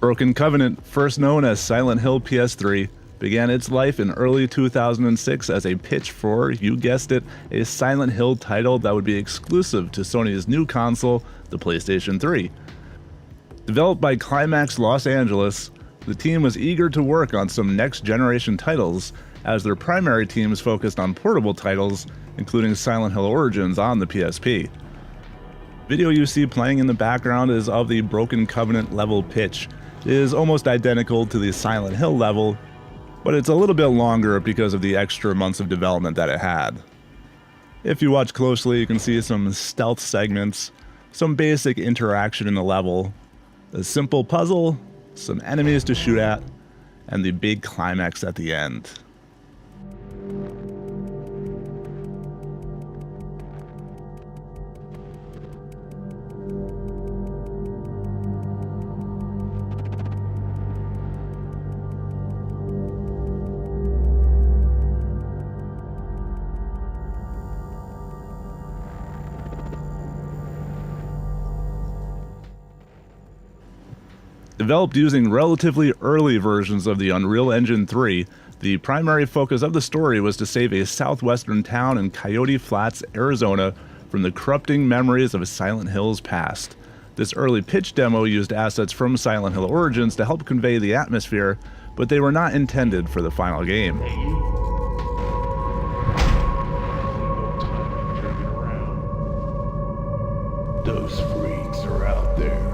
Broken Covenant, first known as Silent Hill PS3, began its life in early 2006 as a pitch for, you guessed it, a Silent Hill title that would be exclusive to Sony's new console, the PlayStation 3. Developed by Climax Los Angeles, the team was eager to work on some next-generation titles, as their primary teams focused on portable titles, including Silent Hill Origins on the PSP. Video you see playing in the background is of the Broken Covenant level pitch. It is almost identical to the Silent Hill level, but it's a little bit longer because of the extra months of development that it had. If you watch closely, you can see some stealth segments, some basic interaction in the level, a simple puzzle, some enemies to shoot at, and the big climax at the end. Developed using relatively early versions of the Unreal Engine 3, the primary focus of the story was to save a southwestern town in Coyote Flats, Arizona, from the corrupting memories of Silent Hill's past. This early pitch demo used assets from Silent Hill Origins to help convey the atmosphere, but they were not intended for the final game. Those freaks are out there.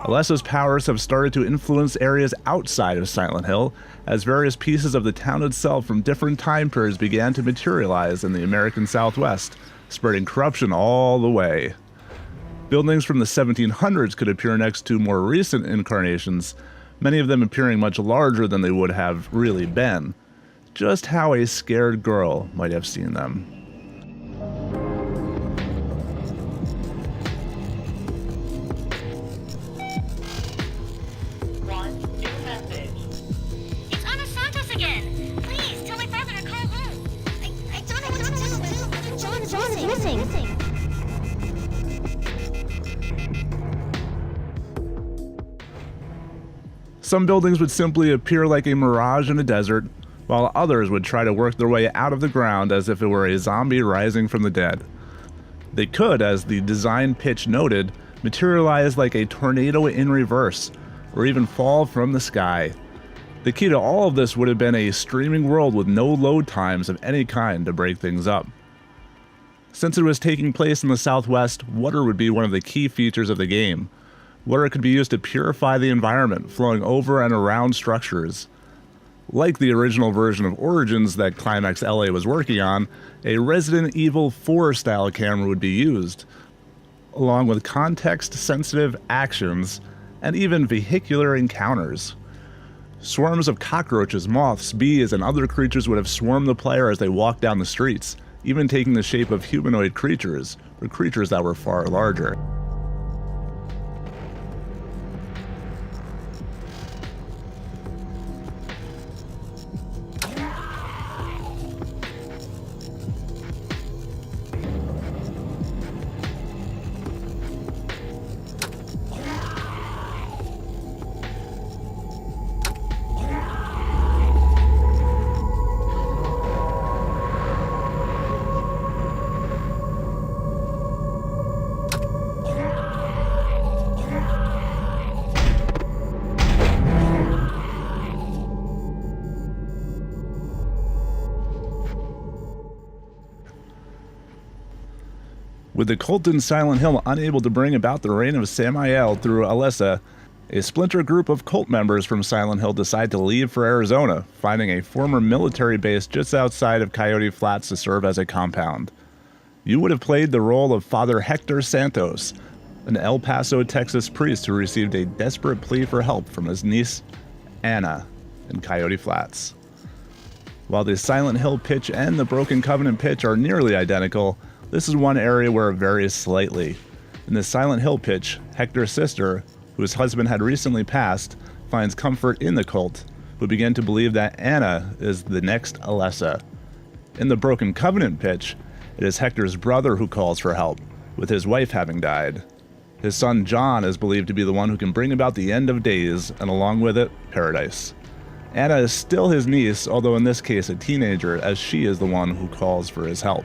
Alessa's powers have started to influence areas outside of Silent Hill, as various pieces of the town itself from different time periods began to materialize in the American Southwest, spreading corruption all the way. Buildings from the 1700s could appear next to more recent incarnations, many of them appearing much larger than they would have really been. Just how a scared girl might have seen them. Some buildings would simply appear like a mirage in a desert, while others would try to work their way out of the ground as if it were a zombie rising from the dead. They could, as the design pitch noted, materialize like a tornado in reverse, or even fall from the sky. The key to all of this would have been a streaming world with no load times of any kind to break things up. Since it was taking place in the Southwest, water would be one of the key features of the game. Water could be used to purify the environment, flowing over and around structures. Like the original version of Origins that Climax LA was working on, a Resident Evil 4 style camera would be used, along with context-sensitive actions and even vehicular encounters. Swarms of cockroaches, moths, bees, and other creatures would have swarmed the player as they walked down the streets, even taking the shape of humanoid creatures, or creatures that were far larger. With the cult in Silent Hill unable to bring about the reign of Samael through Alessa, a splinter group of cult members from Silent Hill decide to leave for Arizona, finding a former military base just outside of Coyote Flats to serve as a compound. You would have played the role of Father Hector Santos, an El Paso, Texas priest who received a desperate plea for help from his niece, Anna, in Coyote Flats. While the Silent Hill pitch and the Broken Covenant pitch are nearly identical, this is one area where it varies slightly. In the Silent Hill pitch, Hector's sister, whose husband had recently passed, finds comfort in the cult, who begin to believe that Anna is the next Alessa. In the Broken Covenant pitch, it is Hector's brother who calls for help, with his wife having died. His son John is believed to be the one who can bring about the end of days, and along with it, paradise. Anna is still his niece, although in this case a teenager, as she is the one who calls for his help.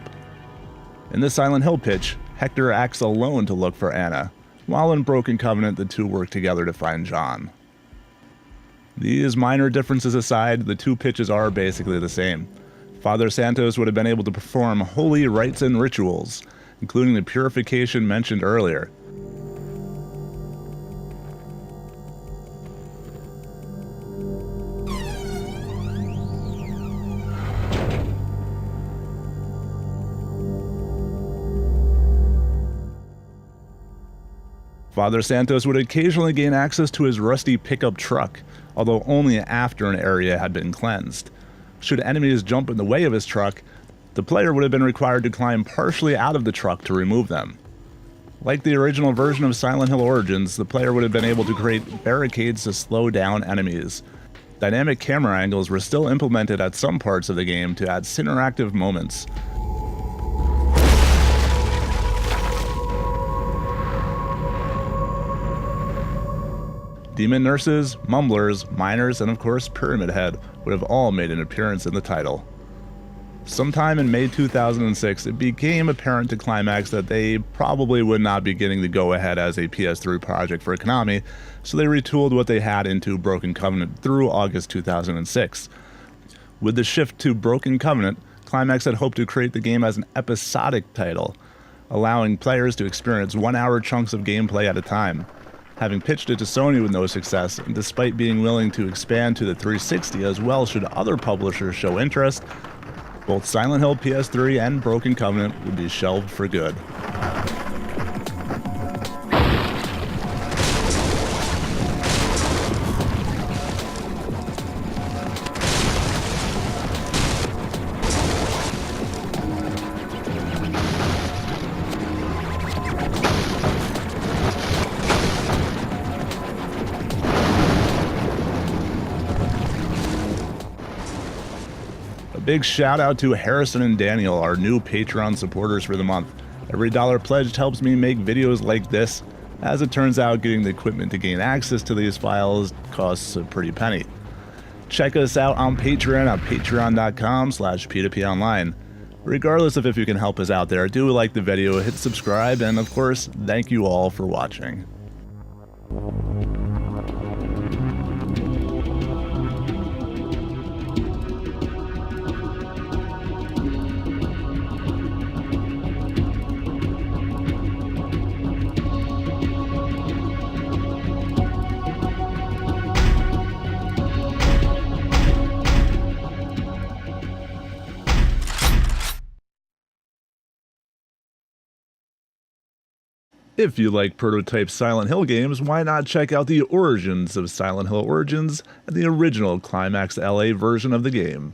In the Silent Hill pitch, Hector acts alone to look for Anna, while in Broken Covenant the two work together to find John. These minor differences aside, the two pitches are basically the same. Father Santos would have been able to perform holy rites and rituals, including the purification mentioned earlier. Father Santos would occasionally gain access to his rusty pickup truck, although only after an area had been cleansed. Should enemies jump in the way of his truck, the player would have been required to climb partially out of the truck to remove them. Like the original version of Silent Hill Origins, the player would have been able to create barricades to slow down enemies. Dynamic camera angles were still implemented at some parts of the game to add cinematic moments. Demon nurses, mumblers, miners, and of course Pyramid Head would have all made an appearance in the title. Sometime in May 2006, it became apparent to Climax that they probably would not be getting the go-ahead as a PS3 project for Konami, so they retooled what they had into Broken Covenant through August 2006. With the shift to Broken Covenant, Climax had hoped to create the game as an episodic title, allowing players to experience 1-hour chunks of gameplay at a time. Having pitched it to Sony with no success, and despite being willing to expand to the 360 as well should other publishers show interest, both Silent Hill PS3 and Broken Covenant would be shelved for good. Big shout out to Harrison and Daniel, our new Patreon supporters for the month. Every dollar pledged helps me make videos like this. As it turns out, getting the equipment to gain access to these files costs a pretty penny. Check us out on Patreon at patreon.com/p2ponline. Regardless of if you can help us out there, do like the video, hit subscribe, and of course, thank you all for watching. If you like prototype Silent Hill games, why not check out the Origins of Silent Hill Origins and the original Climax LA version of the game.